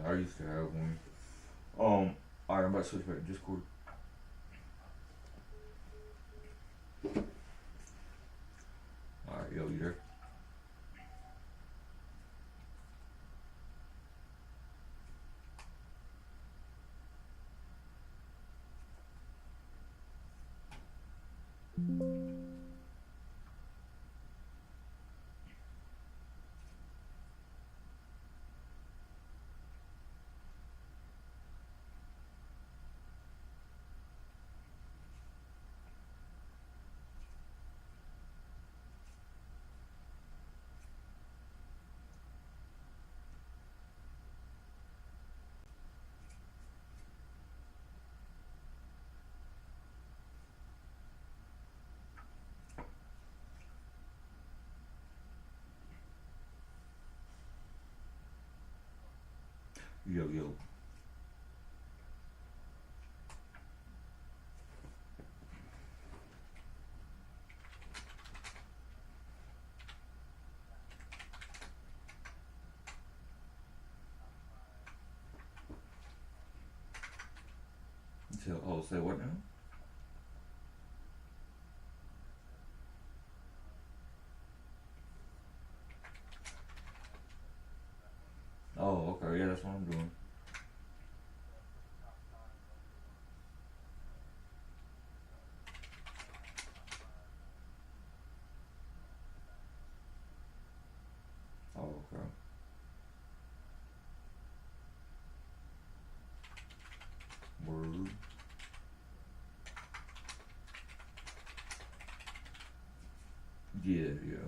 I used to have one. Alright, I'm about to switch back to Discord. Alright, yo, you there? Yo, yo. Oh, say what now? Oh, okay, yeah, that's what I'm doing. Oh, okay. Word. Yeah, yeah.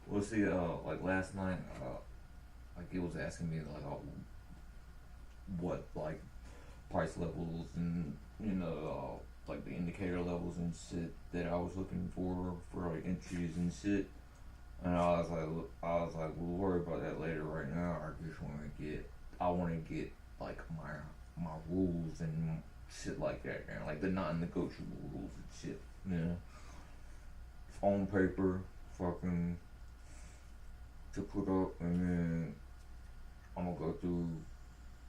Well, see, like last night, like it was asking me like what like price levels and like the indicator levels and shit that I was looking for like entries and shit. And I was like, we'll worry about that later. Right now, I want to get like my rules and shit like that, and like the non-negotiable rules and shit. Yeah, on paper, fucking to put up, and then I'm gonna go through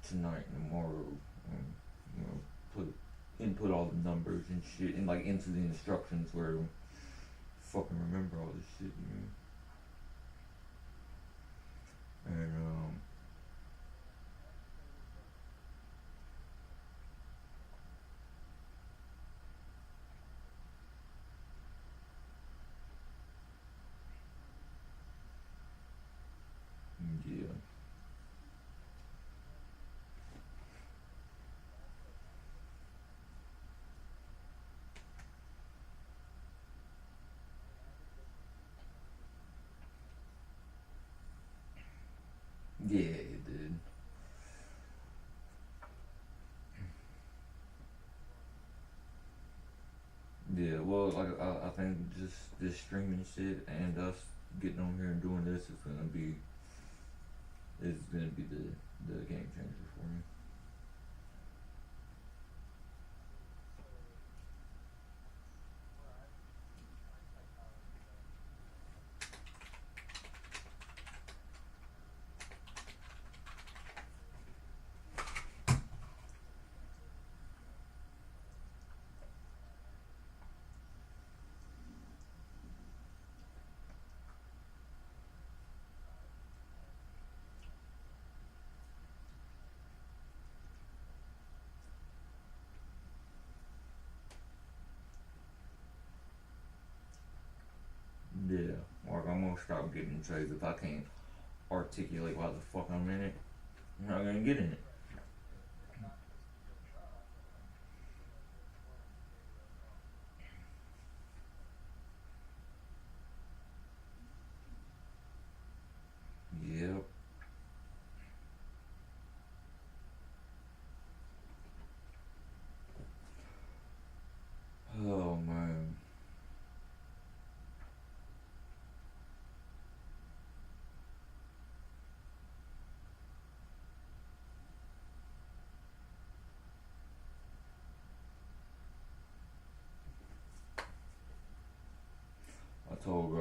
tonight and tomorrow, and you know, put input all the numbers and shit, and like into the instructions where fucking remember all this shit, and yeah, yeah, it did. Yeah, well, like I think just this streaming shit and us getting on here and doing this is gonna be the game changer for me. Yeah, like I'm gonna stop getting trades if I can't articulate why the fuck I'm in it. I'm not gonna get in it. Yep. Oh man. told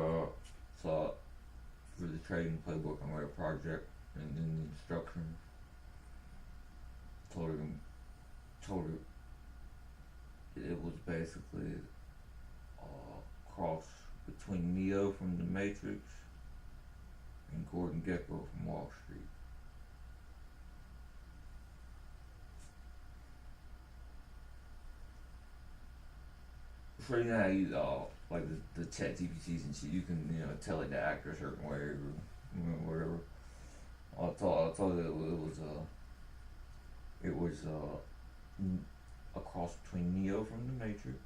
so for the trading playbook, I made a project and then the instructions. Told her it was basically a cross between Neo from the Matrix and Gordon Gekko from Wall Street. So you know how you like the chat GPTs and shit, you can tell it to act a certain way or whatever. I told it it was a cross between Neo from the Matrix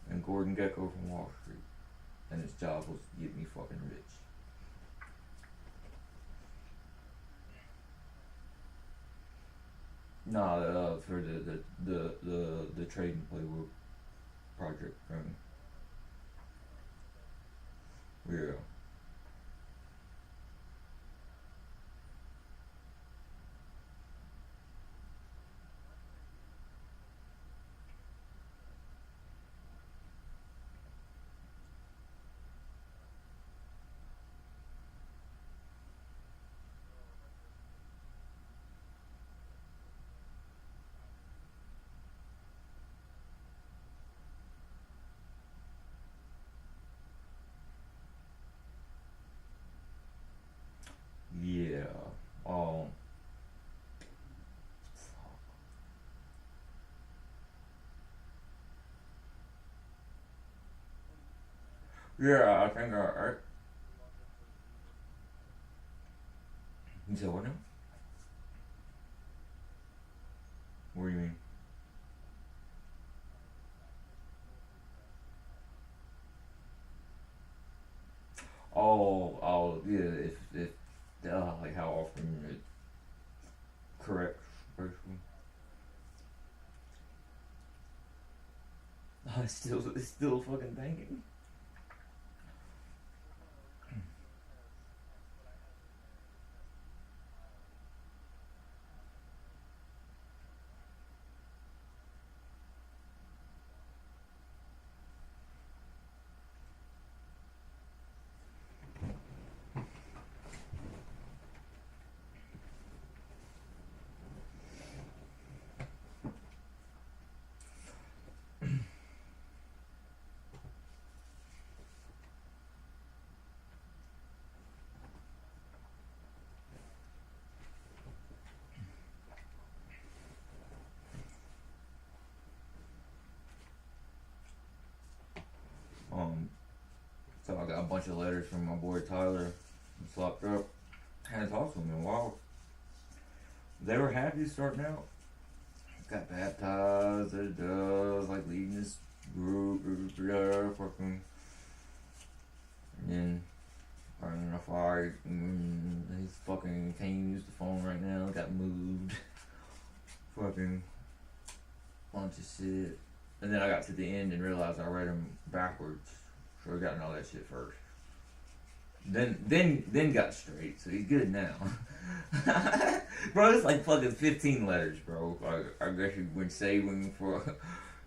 and Gordon Gekko from Wall Street, and his job was to get me fucking rich. Nah, for the trading playbook project thing. Yeah. Yeah. Um. Yeah, I think I. You said what now? What do you mean? Yeah. If like how often it corrects, basically. It's still fucking thinking. Um. So I got a bunch of letters from my boy Tyler. It's locked up. I hadn't talked to him in a while. They were happy starting out. Got baptized, their does, like leading this group, fucking. And then, in a fight, he's fucking can't even use the phone right now, got moved. Fucking bunch of shit. And then I got to the end and realized I read them backwards. So I got all that shit first. Then got straight, so he's good now. Bro, it's like fucking 15 letters, bro. I guess you went saving for.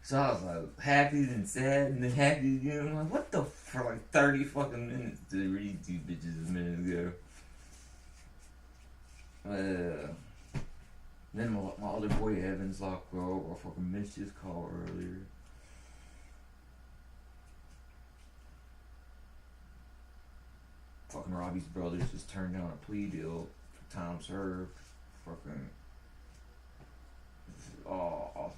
So I was like happy then sad and then happy again. I'm like, what the for like 30 fucking minutes to read these bitches a minute ago. Then my other boy Evans like, bro, I fucking missed his call earlier. Fucking Robbie's brothers just turned down a plea deal for time served. Fucking. Oh,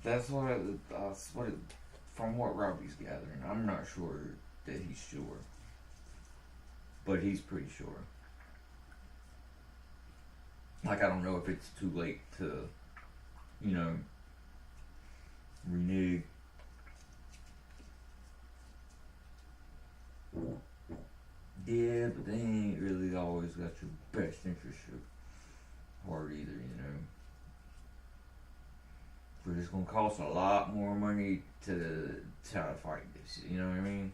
that's what it, from what Robbie's gathering. I'm not sure that he's sure, but he's pretty sure. Like, I don't know if it's too late to, you know, renege. Yeah, but they ain't really always got your best interest at heart either, you know. But it's gonna cost a lot more money to try to fight this, you know what I mean?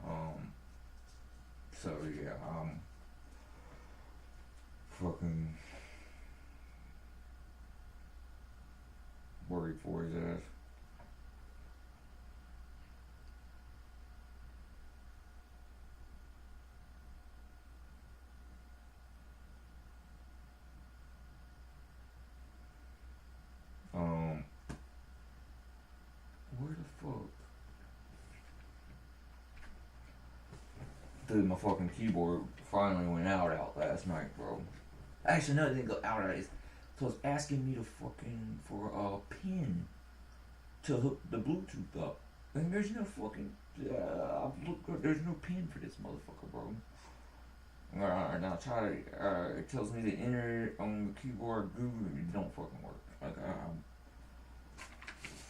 Um, so yeah, I'm fucking worried for his ass. Dude, my fucking keyboard finally went out last night, bro. Actually, no, it didn't go out. So it's asking me to fucking for a pin to hook the Bluetooth up, and there's no fucking. I've looked. There's no pin for this motherfucker, bro. Now try to. It tells me to enter it on the keyboard. Google it don't fucking work. Like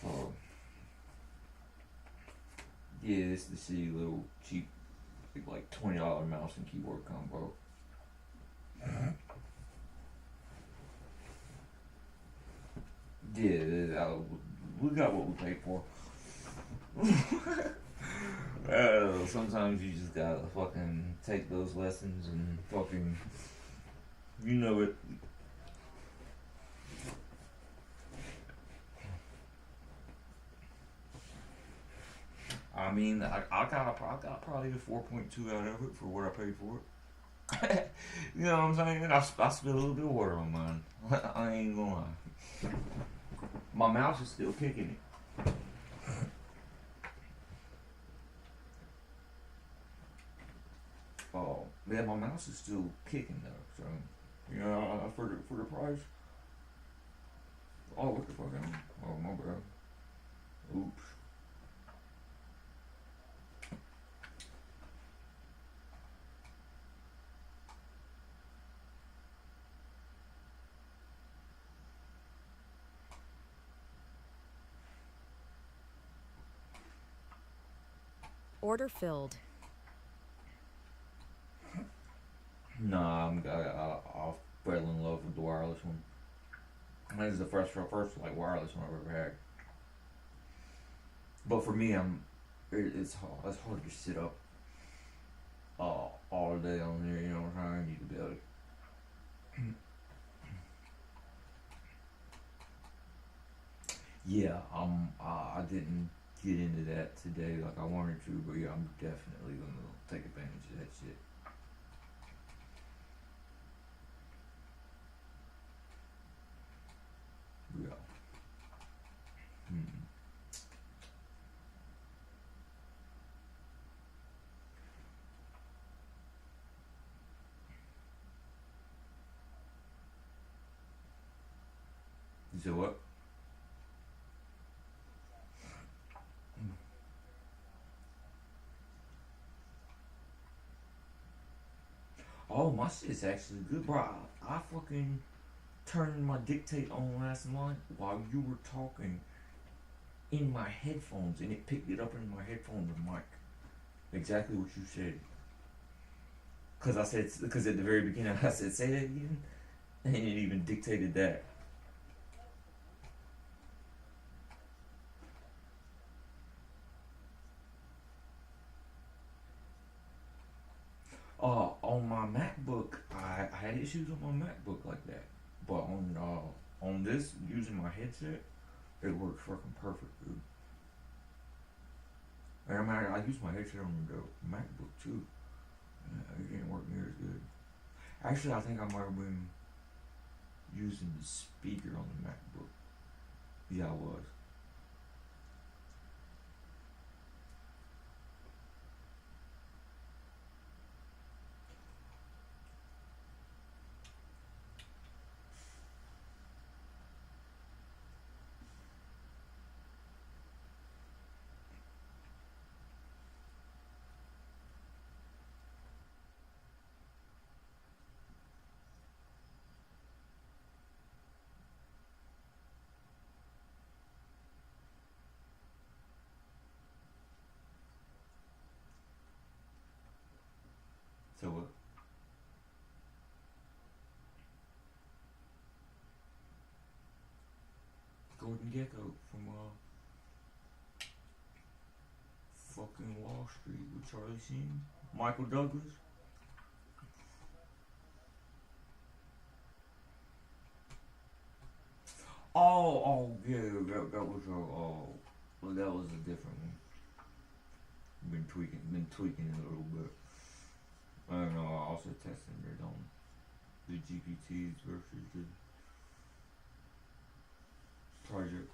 so. Yeah, it's the shitty little cheap, like $20 mouse and keyboard combo. Yeah, we got what we paid for. Sometimes you just gotta fucking take those lessons and fucking, you know it. I mean, I got probably a 4.2 out of it for what I paid for it. You know what I'm saying? I spilled a little bit of water on mine. I ain't gonna lie. My mouse is still kicking it. Oh, yeah, my mouse is still kicking though. So, you know, for the price. Oh, what the fuck? Oh, my bad. Oops. Order filled. Nah, I fell in love with the wireless one. This is the first like wireless one I've ever had. But for me, it's hard to sit up all day on there. You know what I'm saying? I need to be able to. Yeah, I didn't get into that today like I wanted to, but yeah, I'm definitely gonna take advantage of that shit. Yeah. Hmm. You said what? Oh, my shit's actually good, bro. I fucking turned my dictate on last night while you were talking in my headphones, and it picked it up in my headphones and mic. Exactly what you said. Because at the very beginning I said, say that again, and it even dictated that. On my MacBook, I had issues on my MacBook like that, but on this using my headset, it works fucking perfect, dude. And I use my headset on the MacBook too. It didn't work near as good. Actually, I think I might have been using the speaker on the MacBook. Yeah, I was. So what? Gordon Gecko from fucking Wall Street with Charlie Sheen, Michael Douglas. Yeah, that was well, that was a different one. Been tweaking it a little bit. I don't know. I also testing it on the GPTs versus the project.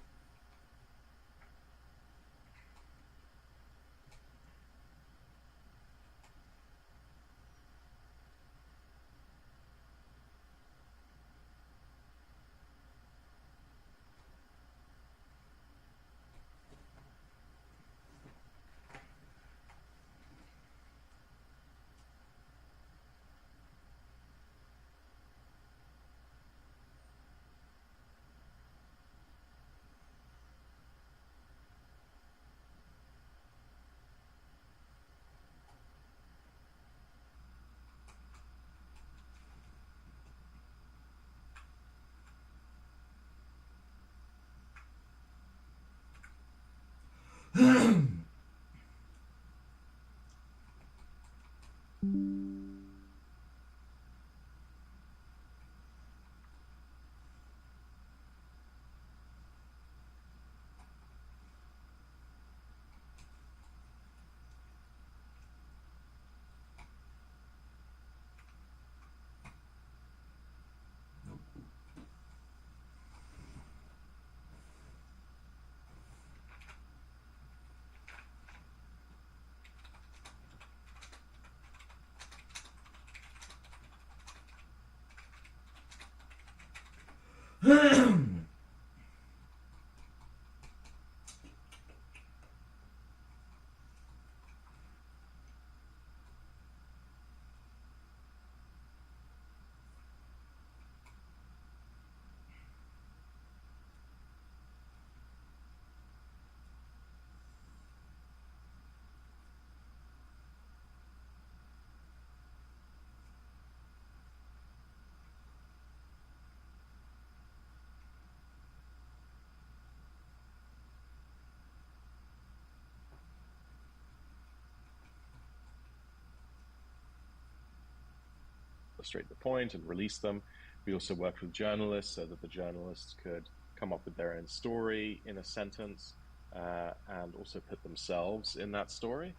illustrate the point and release them. We also worked with journalists so that the journalists could come up with their own story in a sentence, and also put themselves in that story,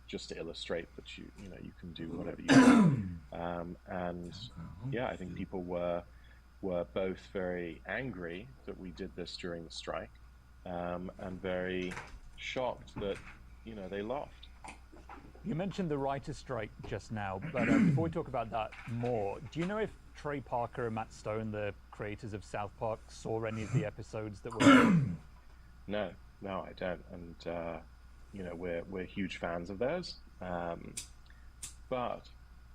just to illustrate that you can do whatever you want. And yeah, I think people were both very angry that we did this during the strike, and very shocked that they laughed. You mentioned the writer's strike just now, but before we talk about that more, do you know if Trey Parker and Matt Stone, the creators of South Park, saw any of the episodes that were? No, I don't, and we're huge fans of theirs. But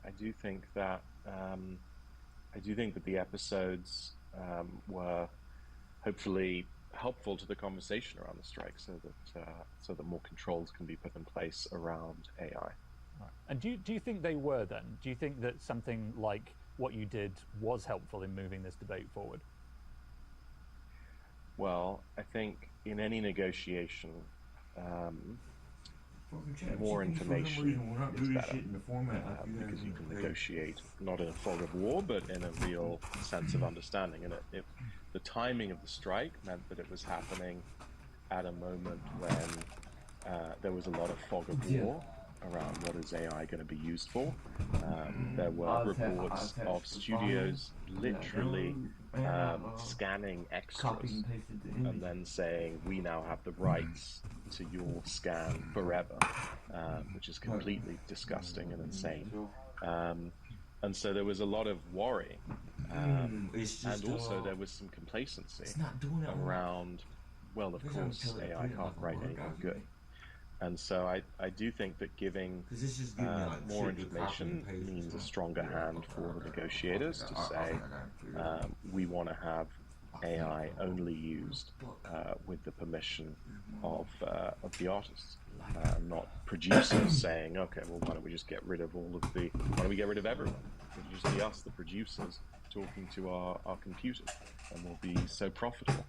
I do think that the episodes were hopefully helpful to the conversation around the strike, so that more controls can be put in place around AI. Right. And do you think they were then? Do you think that something like what you did was helpful in moving this debate forward? Well, I think in any negotiation, more information is better, because you can negotiate not in a fog of war, but in a real sense of understanding. And the timing of the strike meant that it was happening at a moment when there was a lot of fog of war around what is AI going to be used for. There were reports of studios literally scanning extras and then saying, we now have the rights to your scan forever, which is completely disgusting and insane. And so there was a lot of worry, and also there was some complacency around, well, of course, AI can't write anything good. And so I do think that giving more information means a stronger hand for the negotiators to say, we want to have AI only used with the permission of the artists, not producers saying, okay, well, why don't we just get rid of why don't we get rid of everyone? It'll just be us, the producers, talking to our computers, and we'll be so profitable.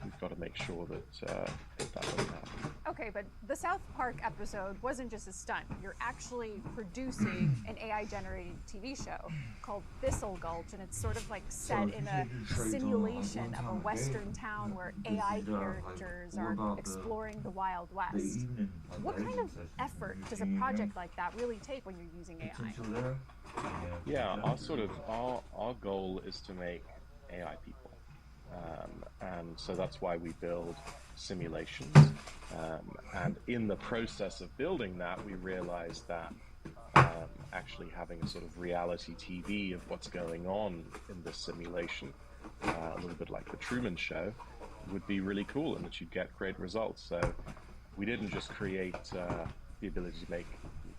We've got to make sure that that doesn't happen. Okay, but the South Park episode wasn't just a stunt. You're actually producing an AI-generated TV show called Thistle Gulch, and it's sort of like set in a simulation of a Western town where AI characters are exploring the Wild West. What kind of effort does a project like that really take when you're using AI? Yeah, our goal is to make AI people. And so that's why we build simulations. And in the process of building that, we realized that actually having a sort of reality TV of what's going on in this simulation, a little bit like the Truman Show, would be really cool, and that you'd get great results. So we didn't just create the ability to make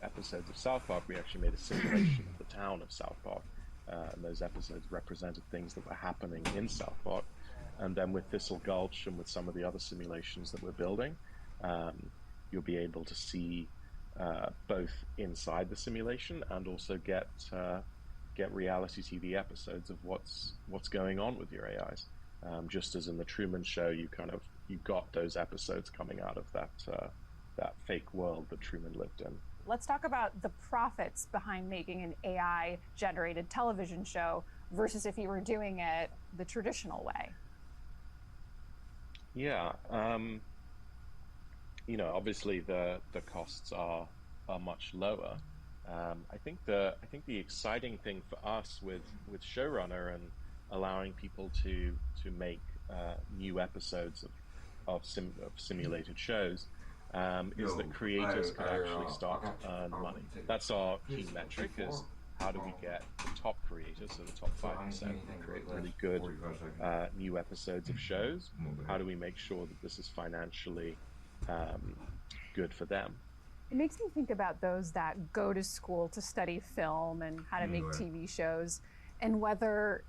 episodes of South Park, we actually made a simulation of the town of South Park. And those episodes represented things that were happening in South Park. And then with Thistle Gulch and with some of the other simulations that we're building, you'll be able to see both inside the simulation and also get reality TV episodes of what's going on with your AIs. Just as in the Truman Show, you got those episodes coming out of that fake world that Truman lived in. Let's talk about the profits behind making an AI-generated television show versus if you were doing it the traditional way. Yeah, obviously the costs are much lower. I think the exciting thing for us with Showrunner and allowing people to make new episodes of simulated shows is that creators can actually start to earn money. That's our key metric, is how do we get the top creators, so the top 5%, create really good new episodes of shows? How do we make sure that this is financially good for them? It makes me think about those that go to school to study film and how to make TV shows, and whether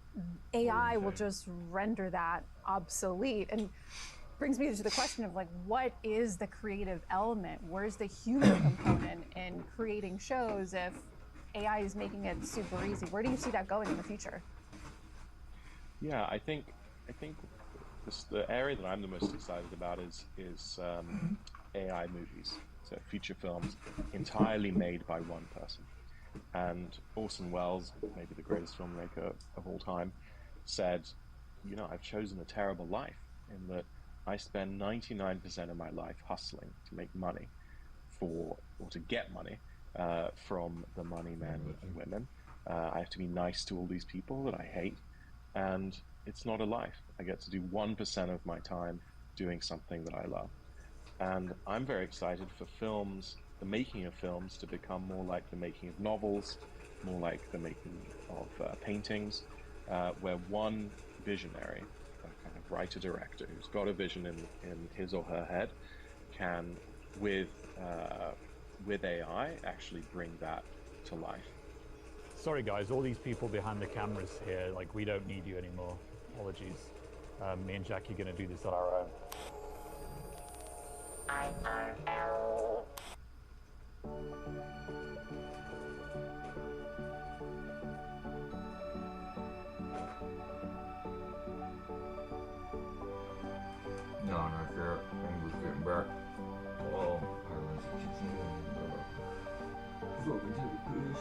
AI will just render that obsolete. And brings me to the question of, like, what is the creative element? Where's the human component in creating shows if AI is making it super easy? Where do you see that going in the future? Yeah, I think the area that I'm the most excited about is AI movies, so feature films entirely made by one person. And Orson Welles, maybe the greatest filmmaker of all time, said, you know, I've chosen a terrible life in that I spend 99% of my life hustling to make money or to get money from the money men and women. I have to be nice to all these people that I hate, and it's not a life. I get to do 1% of my time doing something that I love. And I'm very excited for films, the making of films, to become more like the making of novels, more like the making of paintings, where one visionary, a kind of writer-director who's got a vision in his or her head, can, with AI, actually bring that to life. Sorry guys, all these people behind the cameras here, like, we don't need you anymore. Apologies. Me and Jackie are going to do this on our own. No, not sure. I'm just getting back. Oh, I went to the kitchen and fucking take a piss.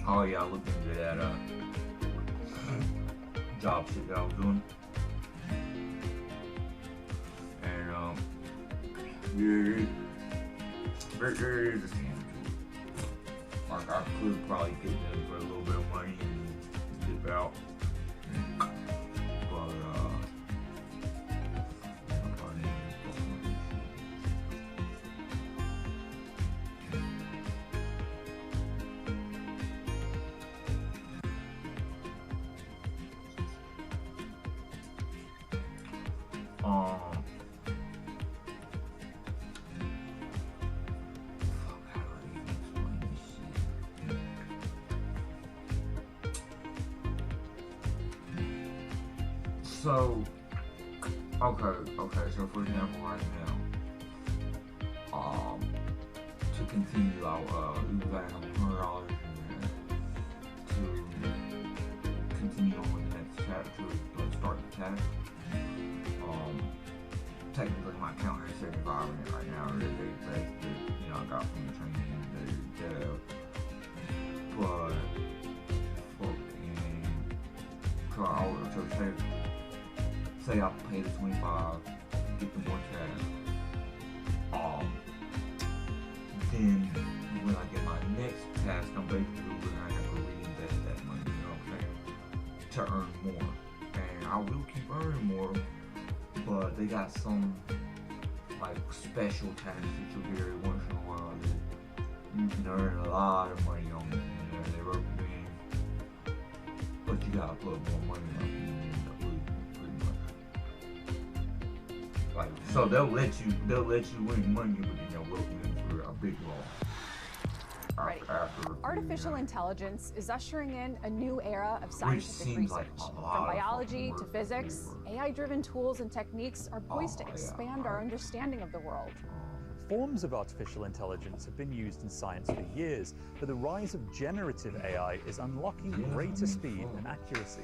Oh yeah, I looked into that job shit that I was doing, and yeah, there is a scam to it. Like I could probably get them for a little bit of money and dip out, but so, okay, so for example, right now, to continue, I'll use that $100 in there to continue on with the next chapter, let's start the task. Technically my account has 75 in it right now, that you know, I got from the training, but, so I would say I pay the 25, get the more cash. Then when I get my next task, I'm basically gonna have to reinvest that money, you know what I'm saying? To earn more. And I will keep earning more, but they got some like special tasks that you'll get every once in a while that you can earn a lot of money on. You know, they recommend, but you gotta put more money up. Like, so they'll let you win money, but then they'll welcome you for a big loss. Right. Artificial intelligence is ushering in a new era of scientific research. From biology to physics, AI-driven tools and techniques are poised to expand our understanding of the world. Forms of artificial intelligence have been used in science for years, but the rise of generative AI is unlocking greater speed and accuracy.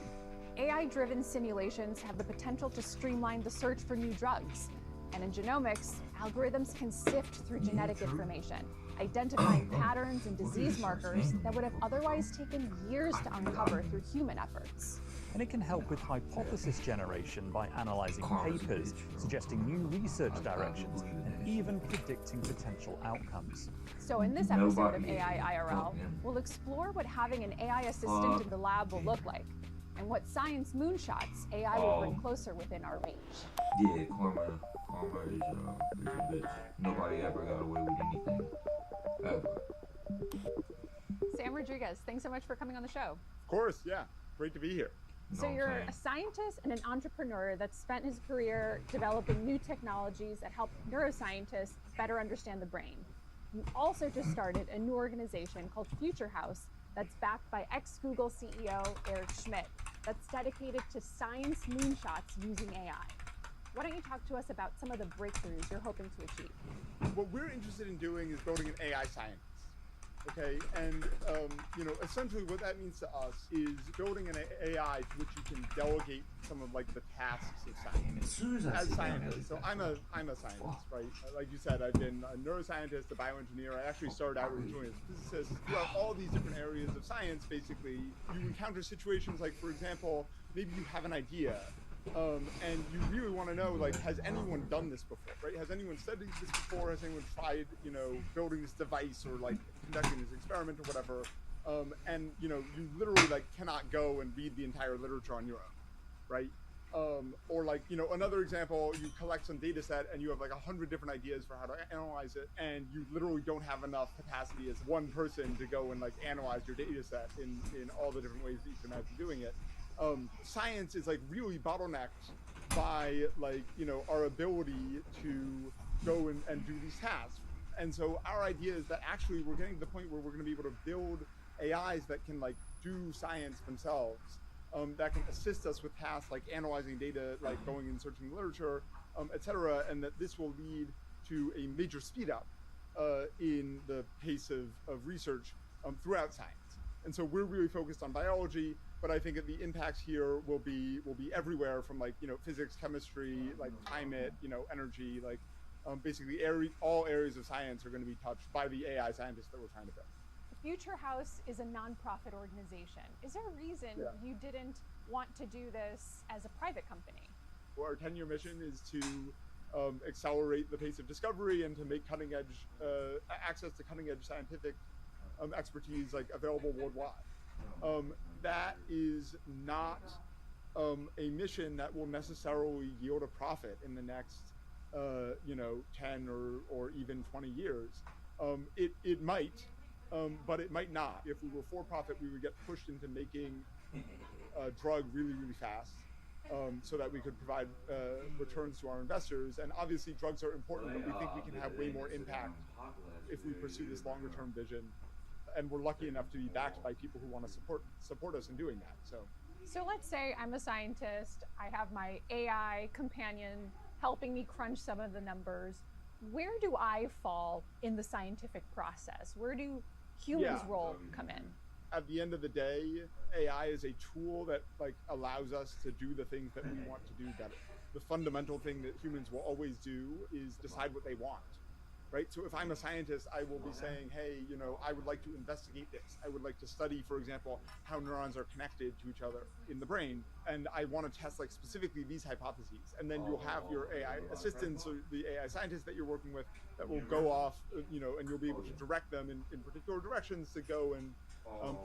AI-driven simulations have the potential to streamline the search for new drugs. And in genomics, algorithms can sift through genetic information, identifying patterns and disease markers that would have otherwise taken years to uncover through human efforts. And it can help with hypothesis generation by analyzing papers, suggesting new research directions, and even predicting potential outcomes. So in this episode of AI IRL, we'll explore what having an AI assistant in the lab will look like, and what science moonshots AI will bring closer within our reach. Yeah, karma is a bitch. Nobody ever got away with anything, ever. Sam Rodriguez, thanks so much for coming on the show. Of course, yeah. Great to be here. So you're a scientist and an entrepreneur that's spent his career developing new technologies that help neuroscientists better understand the brain. You also just started a new organization called Future House that's backed by ex-Google CEO Eric Schmidt, that's dedicated to science moonshots using AI. Why don't you talk to us about some of the breakthroughs you're hoping to achieve? What we're interested in doing is building an AI scientist. Okay, and essentially what that means to us is building an AI to which you can delegate some of like the tasks of science as scientists. So I'm a scientist, right? Like you said, I've been a neuroscientist, a bioengineer. I actually started out originally as a physicist. Throughout all these different areas of science, basically, you encounter situations like, for example, maybe you have an idea. And you really want to know, like, has anyone done this before, right? Has anyone studied this before? Has anyone tried, building this device or like conducting this experiment or whatever? And you literally like cannot go and read the entire literature on your own, right? Or like, another example, you collect some data set and you have like 100 different ideas for how to analyze it, and you literally don't have enough capacity as one person to go and like analyze your data set in all the different ways that you can imagine doing it. Science is like really bottlenecked by like, our ability to go and do these tasks. And so our idea is that actually we're getting to the point where we're going to be able to build AIs that can like do science themselves, that can assist us with tasks like analyzing data, like going and searching literature, et cetera. And that this will lead to a major speed up in the pace of research throughout science. And so we're really focused on biology, but I think that the impacts here will be everywhere from like, physics, chemistry, like climate, energy, like basically all areas of science are going to be touched by the AI scientists that we're trying to build. Future House is a nonprofit organization. Is there a reason you didn't want to do this as a private company? Well, our 10-year mission is to accelerate the pace of discovery and to make cutting-edge access to cutting-edge scientific expertise like available worldwide. That is not a mission that will necessarily yield a profit in the next 10 or even 20 years. It might, but it might not. If we were for profit, we would get pushed into making a drug really, really fast, so that we could provide returns to our investors. And obviously drugs are important, but we think we can have way more impact if we pursue this longer term vision. And we're lucky enough to be backed by people who want to support us in doing that. So let's say I'm a scientist, I have my AI companion helping me crunch some of the numbers. Where do I fall in the scientific process? Where do humans' role come in? At the end of the day, AI is a tool that like allows us to do the things that we want to do better. The fundamental thing that humans will always do is decide what they want. Right? So if I'm a scientist, I will be saying, hey, I would like to investigate this. I would like to study, for example, how neurons are connected to each other in the brain. And I want to test like specifically these hypotheses. And then you'll have your AI assistants or the AI scientists that you're working with that will go off, and you'll be able to direct them in particular directions to go and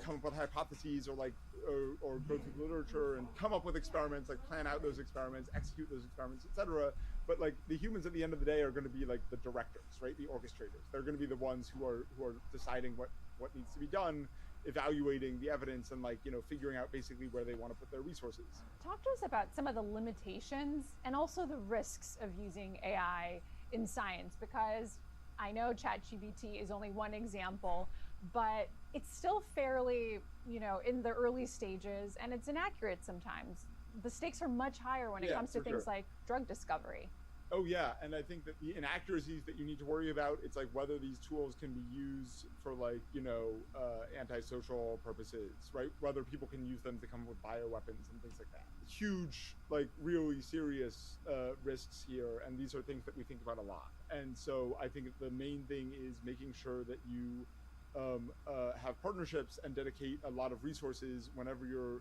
come up with hypotheses or go through the literature and come up with experiments, like plan out those experiments, execute those experiments, etc. But like the humans at the end of the day are going to be like the directors, right? The orchestrators. They're going to be the ones who are deciding what needs to be done, evaluating the evidence, and figuring out basically where they want to put their resources. Talk to us about some of the limitations and also the risks of using AI in science, because I know ChatGPT is only one example, but it's still fairly, in the early stages, and it's inaccurate sometimes. The stakes are much higher when it comes to things like drug discovery. Oh yeah, and I think that the inaccuracies that you need to worry about, it's like whether these tools can be used for antisocial purposes, right? Whether people can use them to come up with bioweapons and things like that. Huge, really serious risks here, and these are things that we think about a lot. And so I think the main thing is making sure that you have partnerships and dedicate a lot of resources whenever you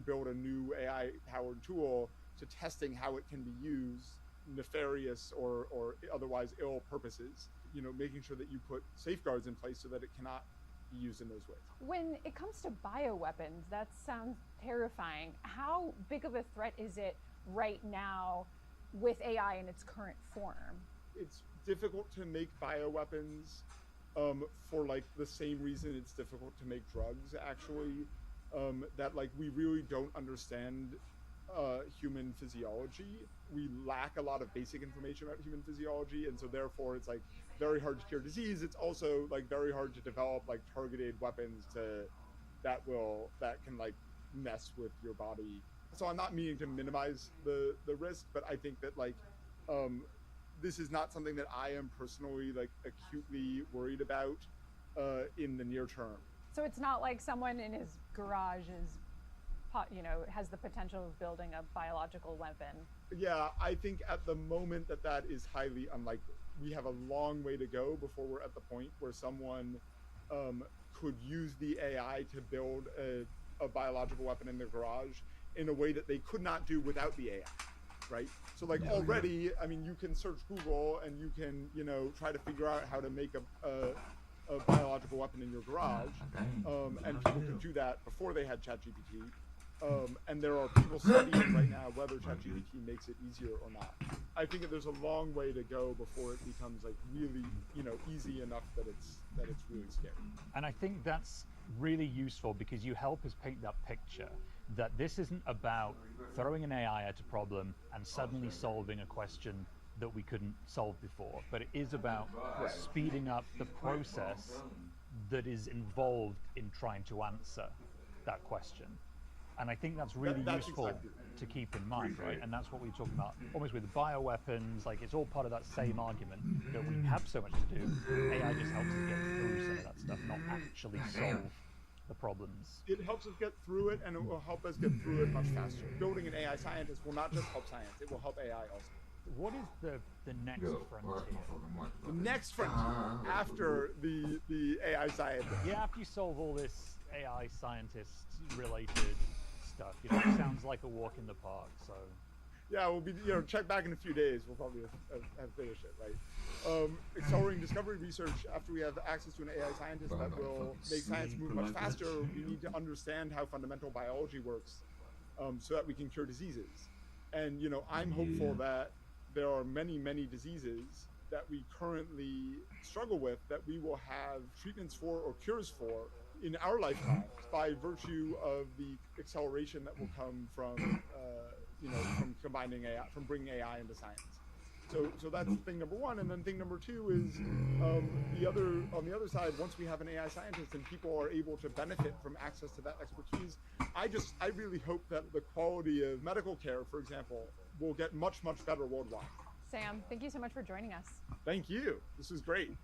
build a new AI-powered tool to testing how it can be used nefarious or otherwise ill purposes, making sure that you put safeguards in place so that it cannot be used in those ways. When it comes to bioweapons, that sounds terrifying. How big of a threat is it right now with AI in its current form? It's difficult to make bioweapons for the same reason it's difficult to make drugs, actually, that we really don't understand human physiology. We lack a lot of basic information about human physiology, and so therefore it's very hard to cure disease. It's also very hard to develop targeted weapons that can mess with your body. So I'm not meaning to minimize the risk, but I think that this is not something that I am personally acutely worried about in the near term. So it's not like someone in his garage is, has the potential of building a biological weapon. Yeah, I think at the moment that is highly unlikely. We have a long way to go before we're at the point where someone could use the AI to build a biological weapon in their garage in a way that they could not do without the AI, right? So like already, I mean, you can search Google and you can, try to figure out how to make a biological weapon in your garage, and people could do that before they had ChatGPT. And there are people studying right now whether ChatGPT makes it easier or not. I think that there's a long way to go before it becomes like really, easy enough that it's really scary. And I think that's really useful because you help us paint that picture that this isn't about throwing an AI at a problem and suddenly solving a question that we couldn't solve before, but it is about speeding up the process that is involved in trying to answer that question. And I think that's really useful to keep in mind, right? And that's what we're talking about almost with bioweapons. Like, it's all part of that same argument that we have so much to do. AI just helps us get through some of that stuff, not actually solve the problems. It helps us get through it, and it will help us get through it much faster. Building an AI scientist will not just help science, it will help AI also. What is the next frontier? The next frontier after the AI scientist. Yeah, after you solve all this AI scientist-related stuff, it sounds like a walk in the park. So yeah, we'll be check back in a few days. We'll probably have finished it, right? Accelerating discovery research. After we have access to an AI scientist that will make science move much faster, we need to understand how fundamental biology works, so that we can cure diseases. And I'm hopeful that there are many, many diseases that we currently struggle with that we will have treatments for or cures for in our lifetimes by virtue of the acceleration that will come from from combining AI, from bringing AI into science. So that's thing number one. And then thing number two is on the other side, once we have an AI scientist and people are able to benefit from access to that expertise, I really hope that the quality of medical care, for example, will get much, much better worldwide. Sam, thank you so much for joining us. Thank you. This was great.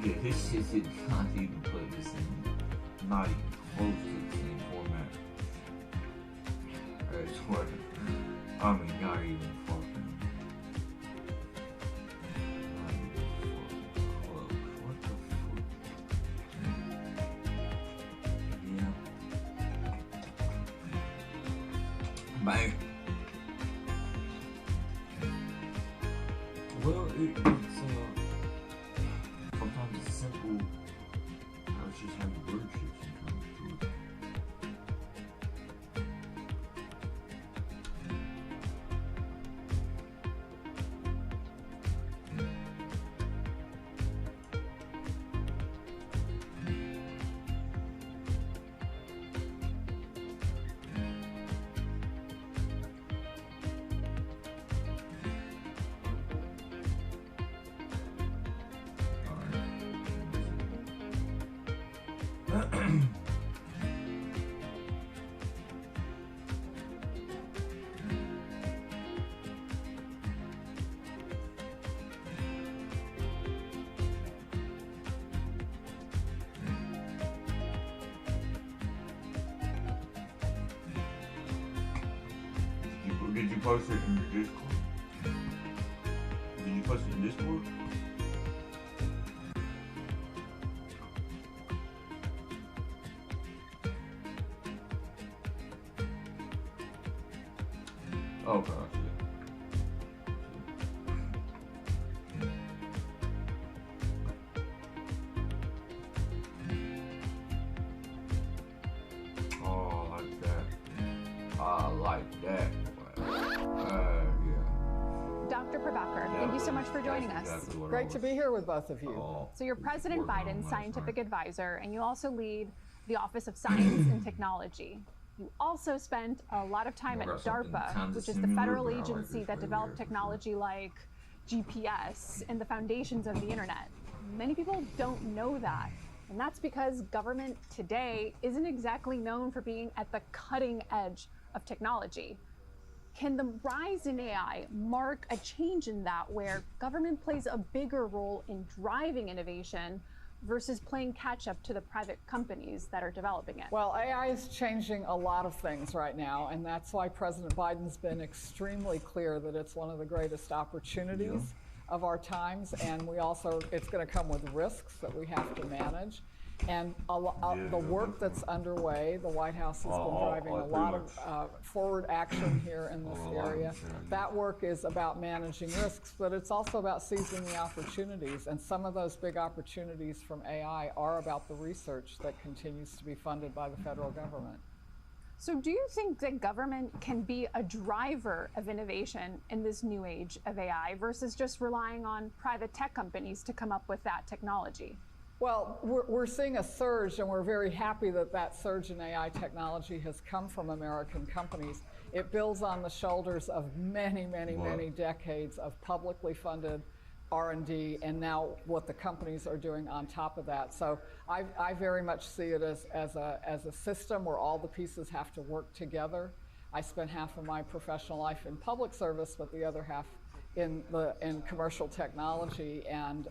Yeah, this shit did not even put this in, not even close to the same format as what, I mean, not even fucking, not even fucking close. What the fuck? Yeah. Bang. Well, it's sometimes it's simple. I was just having bird shit sometimes too. Did you post it in your Discord? Did you post it in Discord? Oh gosh, yeah. Oh, like that. I like that. Dr. Prabhakar, thank you so much for joining us. Exactly Great to be here with both of you. So you're President Biden's scientific advisor, and you also lead the Office of Science and Technology. You also spent a lot of time at DARPA, which is the federal agency that developed technology like GPS and the foundations of the internet. Many people don't know that, and that's because government today isn't exactly known for being at the cutting edge of technology. Can the rise in AI mark a change in that, where government plays a bigger role in driving innovation versus playing catch up to the private companies that are developing it? Well, AI is changing a lot of things right now, and that's why President Biden's been extremely clear that it's one of the greatest opportunities of our times, and it's going to come with risks that we have to manage. And the work that's underway, the White House has been driving a lot of forward action here in this area. That work is about managing risks, but it's also about seizing the opportunities. And some of those big opportunities from AI are about the research that continues to be funded by the federal government. So do you think that government can be a driver of innovation in this new age of AI versus just relying on private tech companies to come up with that technology? Well, we're seeing a surge, and we're very happy that that surge in AI technology has come from American companies. It builds on the shoulders of many, many, many decades of publicly funded R&D, and now what the companies are doing on top of that. So I very much see it as a system where all the pieces have to work together. I spent half of my professional life in public service, but the other half in commercial technology, and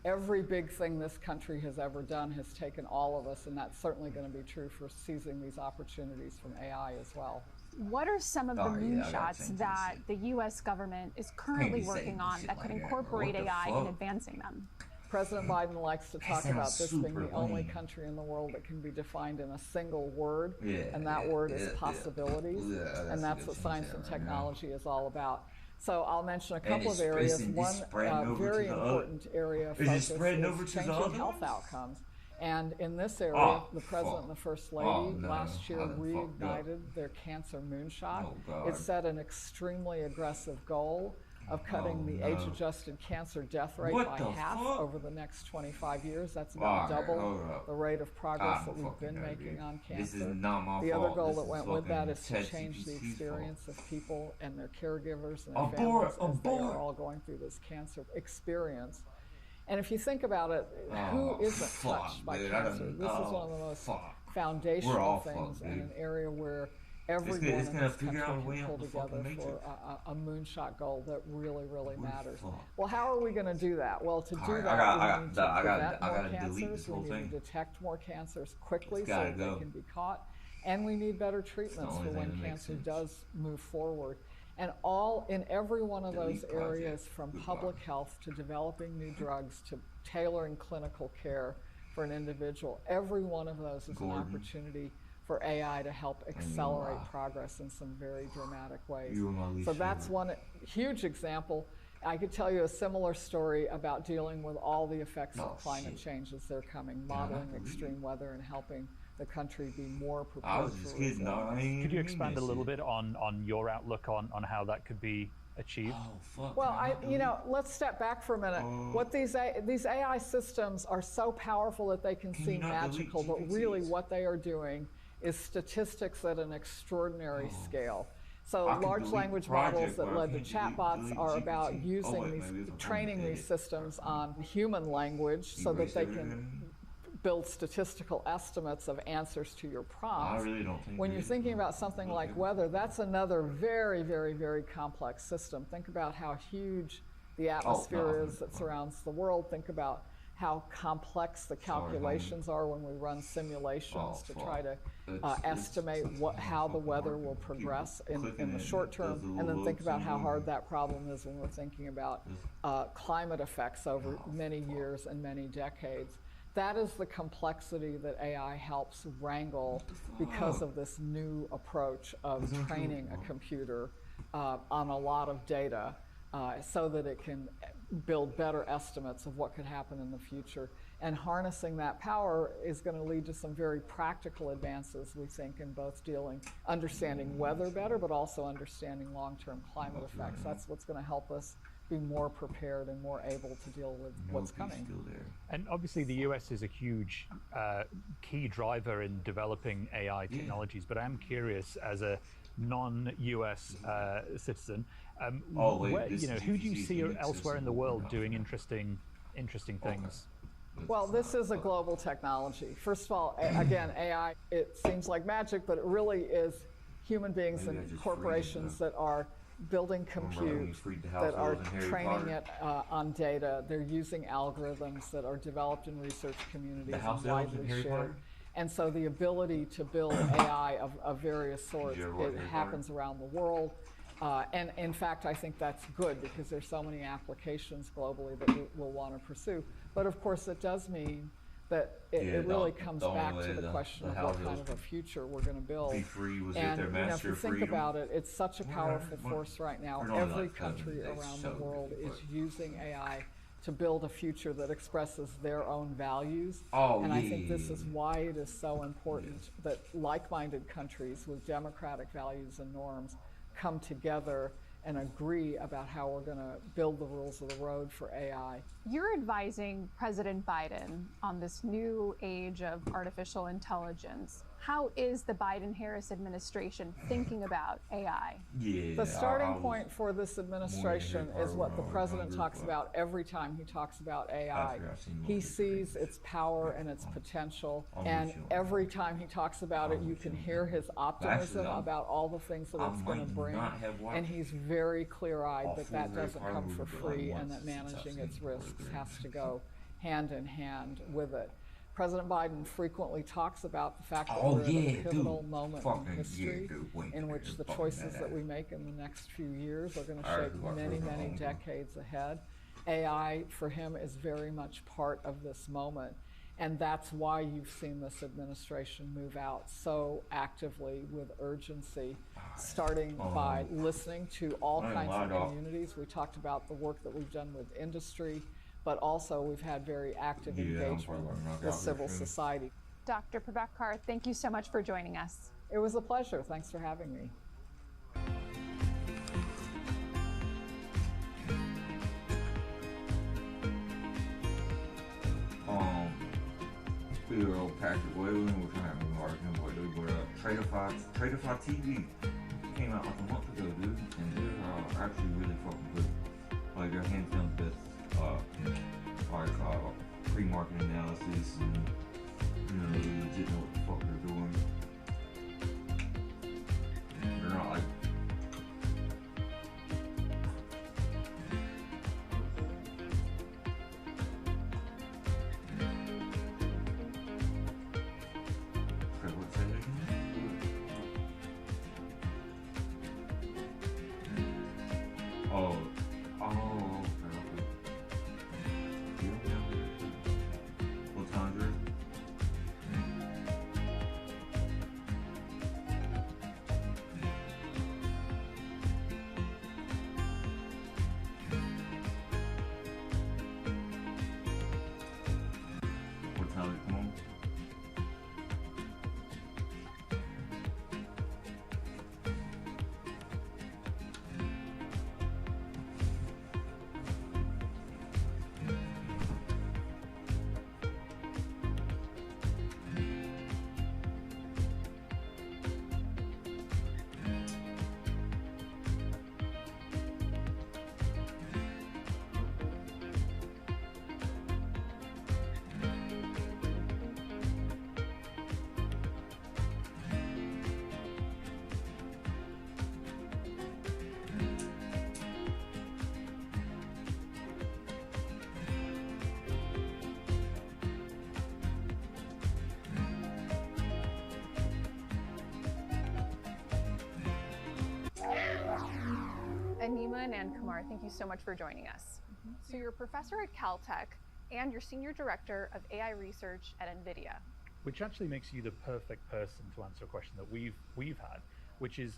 every big thing this country has ever done has taken all of us, and that's certainly going to be true for seizing these opportunities from AI as well. What are some of the moonshots that the U.S. government is currently working on that could incorporate AI in advancing them? President Biden likes to talk about this being the only country in the world that can be defined in a single word, and that word is possibilities, and that's what science and technology is all about. So I'll mention a couple of areas. One very important area of focus is changing health outcomes. And in this area, the President and the First Lady last year reignited their cancer moonshot. It set an extremely aggressive goal of cutting the age-adjusted cancer death rate by half over the next 25 years. That's about double the rate of progress that we've been making on cancer. The other goal that went with that is to change the experience of people and their caregivers and their families as they are all going through this cancer experience. And if you think about it, who isn't touched by cancer? This is one of the most foundational things in an area where everyone in this country can pull together for a moonshot goal that really, really matters. Well, how are we going to do that? Well, to do that, we need to prevent more cancers, we need to detect more cancers quickly so that they can be caught, and we need better treatments for when cancer does move forward. And in every one of those areas, from public health to developing new drugs to tailoring clinical care for an individual, every one of those is an opportunity for AI to help accelerate progress in some very dramatic ways. So that's one huge example. I could tell you a similar story about dealing with all the effects of climate change as they're coming, modeling extreme weather and helping the country be more prepared for it. Could you expand a little bit on your outlook on how that could be achieved? Well, let's step back for a minute. What these AI systems are so powerful that they can seem magical, but really what they are doing is statistics at an extraordinary scale. So large language models that led to chatbots are about training these systems on human language so that they can build statistical estimates of answers to your prompts. When you're thinking about something like weather, that's another very, very, very complex system. Think about how huge the atmosphere is that surrounds the world. Think about how complex the calculations are when we run simulations to try to estimate how the weather will progress in the short term, and then think about how hard that problem is when we're thinking about climate effects over many years and many decades. That is the complexity that AI helps wrangle because of this new approach of training a computer on a lot of data so that it can build better estimates of what could happen in the future. And harnessing that power is going to lead to some very practical advances, we think, in both understanding weather better, but also understanding long-term climate effects. That's what's going to help us be more prepared and more able to deal with what's coming. And obviously the US is a huge key driver in developing AI technologies, but I'm curious, as a non-US citizen, who do you see elsewhere in the world doing interesting things? Well, this is a global technology. First of all, again, AI, it seems like magic, but it really is human beings and corporations that are building compute, that are training it on data. They're using algorithms that are developed in research communities and widely shared. And so the ability to build AI of various sorts, it happens around the world. And in fact, I think that's good because there's so many applications globally that we'll want to pursue. But of course, it does mean that it really comes back to the question of what kind of a future we're going to build. And if you think about it, it's such a powerful force right now. Every country around the world is using AI to build a future that expresses their own values. And I think this is why it is so important that like-minded countries with democratic values and norms come together and agree about how we're going to build the rules of the road for AI. You're advising President Biden on this new age of artificial intelligence. How is the Biden-Harris administration thinking about AI? The starting point for this administration is what the president talks about every time he talks about AI. He sees its power and its potential, and every time he talks about it, you can hear his optimism about all the things that it's going to bring, and he's very clear-eyed that that doesn't come for free and that managing its risks has to go hand in hand with it. President Biden frequently talks about the fact that we're at a pivotal moment in history in which the choices that we make in the next few years are going to shape many, many decades ahead. AI, for him, is very much part of this moment. And that's why you've seen this administration move out so actively with urgency, starting by listening to all kinds of communities. We talked about the work that we've done with industry, but also we've had very active engagement with civil society. Dr. Prabhakar, thank you so much for joining us. It was a pleasure. Thanks for having me. Patrick Whalen, we're trying to have an argument with Trader Fox TV came out like a month ago, dude, and they're actually really fucking good. Like, they're hands down the best pre-market analysis and, you know, they legit know what the fuck they're doing. They're not like Anima and Kumar, thank you so much for joining us. So you're a professor at Caltech and you're senior director of AI research at NVIDIA. Which actually makes you the perfect person to answer a question that we've had, which is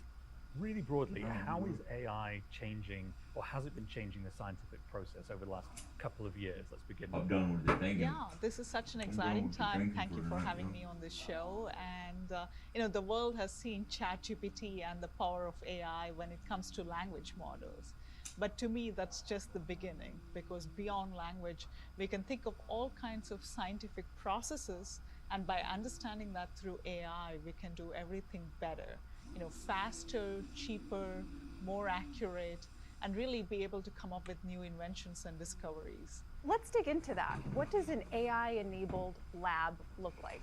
really broadly, how is AI changing, or has it been changing the scientific process over the last couple of years? Let's begin with that. Yeah, this is such an exciting time. Thank you for having me on this show. And you know, the world has seen ChatGPT and the power of AI when it comes to language models. But to me, that's just the beginning, because beyond language, we can think of all kinds of scientific processes, and by understanding that through AI, we can do everything better. You know, faster, cheaper, more accurate, and really be able to come up with new inventions and discoveries. Let's dig into that. What does an AI-enabled lab look like?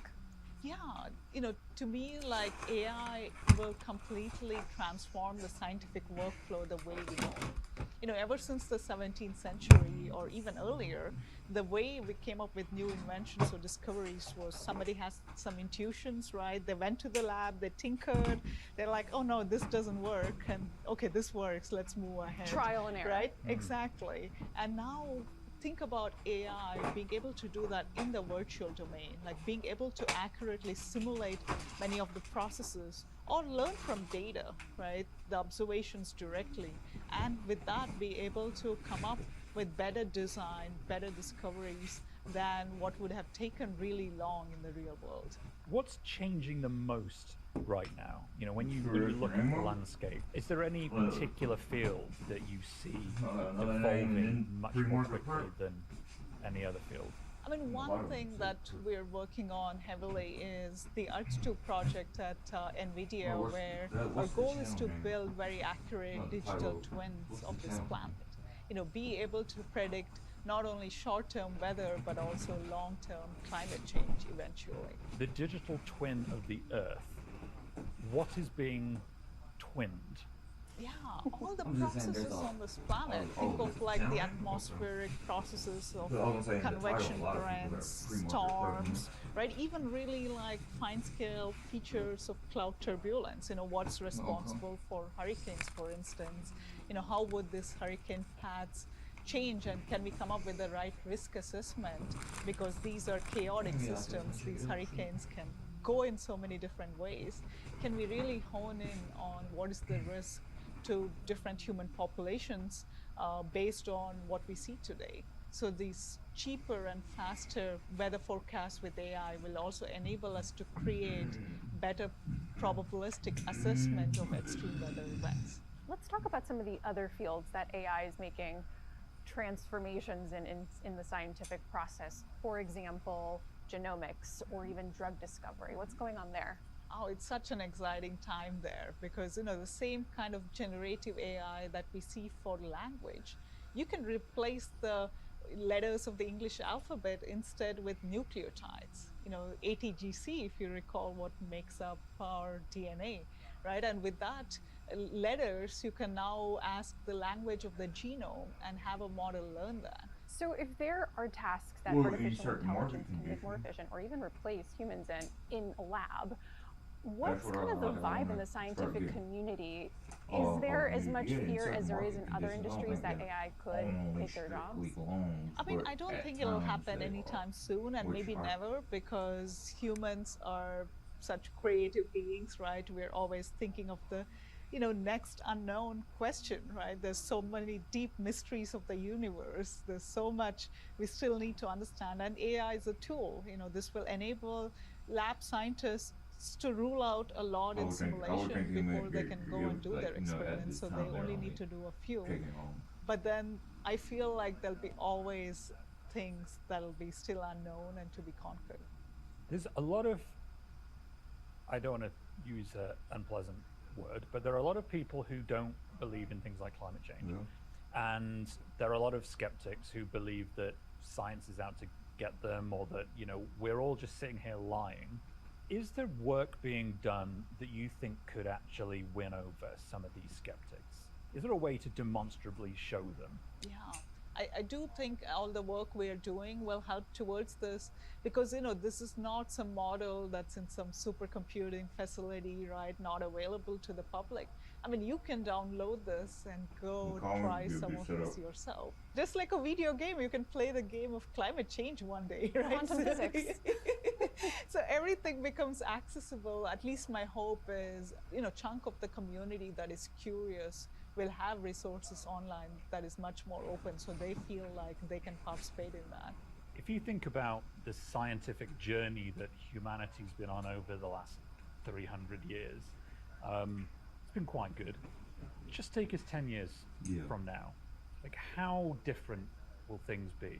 Yeah, to me, like AI will completely transform the scientific workflow the way we know. Ever since the 17th century or even earlier, the way we came up with new inventions or discoveries was somebody has some intuitions, right? They went to the lab, they tinkered, they're like, oh no, this doesn't work, and okay, this works, let's move ahead. Trial and error. Right? Exactly. And now think about AI being able to do that in the virtual domain, like being able to accurately simulate many of the processes or learn from data, right? The observations directly. And with that, be able to come up with better design, better discoveries than what would have taken really long in the real world. What's changing the most right now? When you look at the landscape, is there any particular field that you see evolving much more quickly than any other field? I mean, one thing that we're working on heavily is the ARTS2 project at NVIDIA, where our goal is to build very accurate digital twins of this planet. Be able to predict not only short-term weather, but also long-term climate change eventually. The digital twin of the Earth, what is being twinned? Yeah, all the processes on this planet. Think of like the atmospheric processes of convection currents, storms, right? Even really like fine-scale features of cloud turbulence. What's responsible for hurricanes, for instance? How would this hurricane paths change, and can we come up with the right risk assessment? Because these are chaotic systems. These hurricanes can go in so many different ways. Can we really hone in on what is the risk to different human populations based on what we see today? So these cheaper and faster weather forecasts with AI will also enable us to create better probabilistic assessment of extreme weather events. Let's talk about some of the other fields that AI is making transformations in the scientific process. For example, genomics or even drug discovery. What's going on there? Oh, it's such an exciting time there because, the same kind of generative AI that we see for language, you can replace the letters of the English alphabet instead with nucleotides. ATGC, if you recall what makes up our DNA, right? And with that letters, you can now ask the language of the genome and have a model learn that. So if there are tasks that artificial intelligence can make more efficient or even replace humans in a lab, what's kind of the vibe in the scientific community? Is there as much fear as there is in other industries that AI could take their jobs? I mean, I don't think it'll happen anytime soon, and maybe never, because humans are such creative beings, right? We're always thinking of the next unknown question, right? There's so many deep mysteries of the universe. There's so much we still need to understand. And AI is a tool. This will enable lab scientists to rule out a lot in simulation before they can go and do their experiments. So they only need to do a few. But then I feel like there'll be always things that'll be still unknown and to be conquered. There's a lot of, I don't want to use an unpleasant word, but there are a lot of people who don't believe in things like climate change. And there are a lot of skeptics who believe that science is out to get them, or that, we're all just sitting here lying. Is there work being done that you think could actually win over some of these skeptics? Is there a way to demonstrably show them? Yeah. I do think all the work we are doing will help towards this because, this is not some model that's in some supercomputing facility, right, not available to the public. I mean, you can download this and go try some of this yourself. Just like a video game, you can play the game of climate change one day, right? Quantum physics. So everything becomes accessible. At least my hope is, chunk of the community that is curious will have resources online that is much more open, so they feel like they can participate in that. If you think about the scientific journey that humanity's been on over the last 300 years, it's been quite good. Just take us 10 years from now. Like, how different will things be?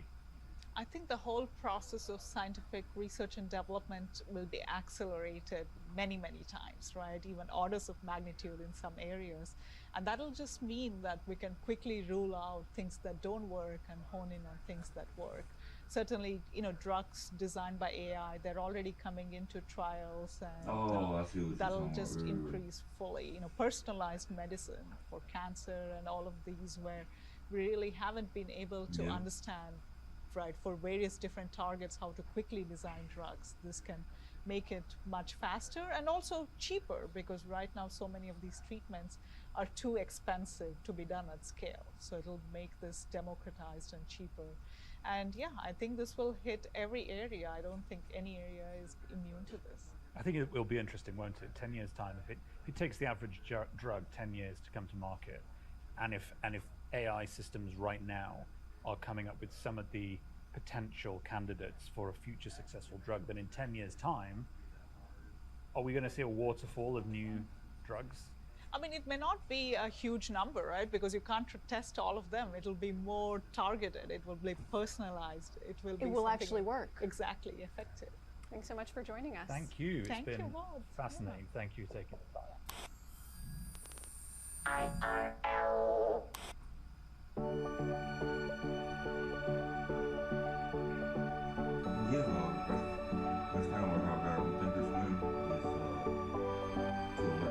I think the whole process of scientific research and development will be accelerated many, many times, right? Even orders of magnitude in some areas. And that'll just mean that we can quickly rule out things that don't work and hone in on things that work. certainly, drugs designed by AI, they're already coming into trials, and that'll just increase fully. Personalized medicine for cancer and all of these, where we really haven't been able to understand, right, for various different targets, how to quickly design drugs. This can make it much faster and also cheaper, because right now so many of these treatments are too expensive to be done at scale. So it'll make this democratized and cheaper. And yeah, I think this will hit every area. I don't think any area is immune to this. I think it will be interesting, won't it? 10 years time, if it takes the average drug 10 years to come to market, and if AI systems right now are coming up with some of the potential candidates for a future successful drug, then in 10 years time, are we going to see a waterfall of new drugs? I mean, it may not be a huge number, right? Because you can't test all of them. It'll be more targeted. It will be personalized. It will actually work. Exactly, effective. Thanks so much for joining us. Thank you. Thank It's been you, Bob. fascinating. Yeah. Thank you for taking the time. That's kind of like how I got with Thinkorswim was to let me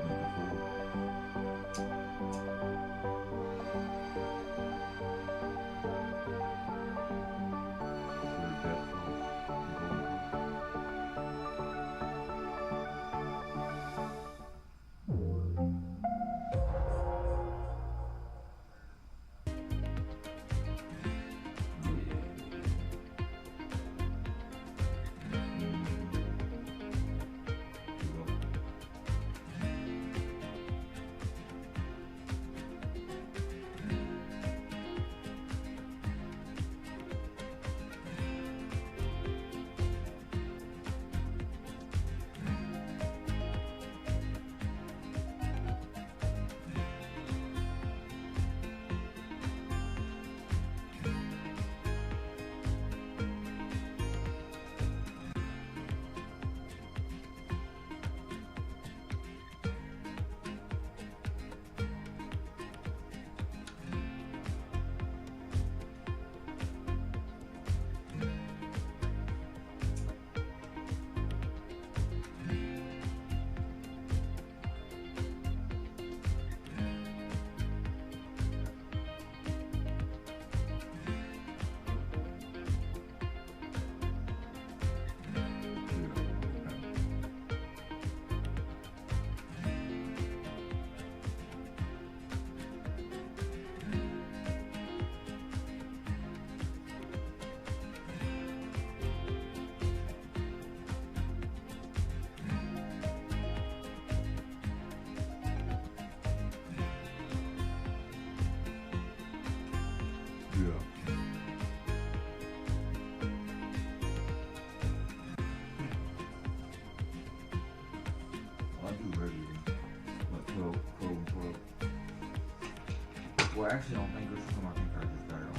Well, actually, I don't think it's from. I think I just got it on.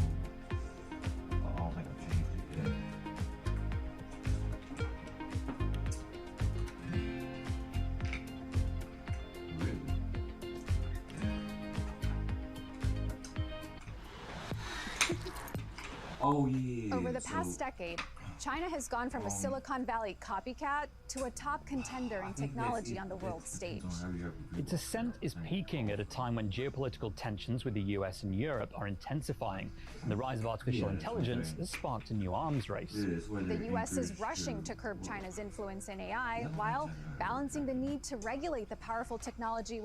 I don't think I've changed it yet. Really? Oh yeah. Over the past decade, China has gone from a Silicon Valley copycat to a top contender in technology on the world stage. Its ascent is peaking at a time when geopolitical tensions with the US and Europe are intensifying, and the rise of artificial intelligence has sparked a new arms race. The US is rushing to curb China's influence in AI while balancing the need to regulate the powerful technology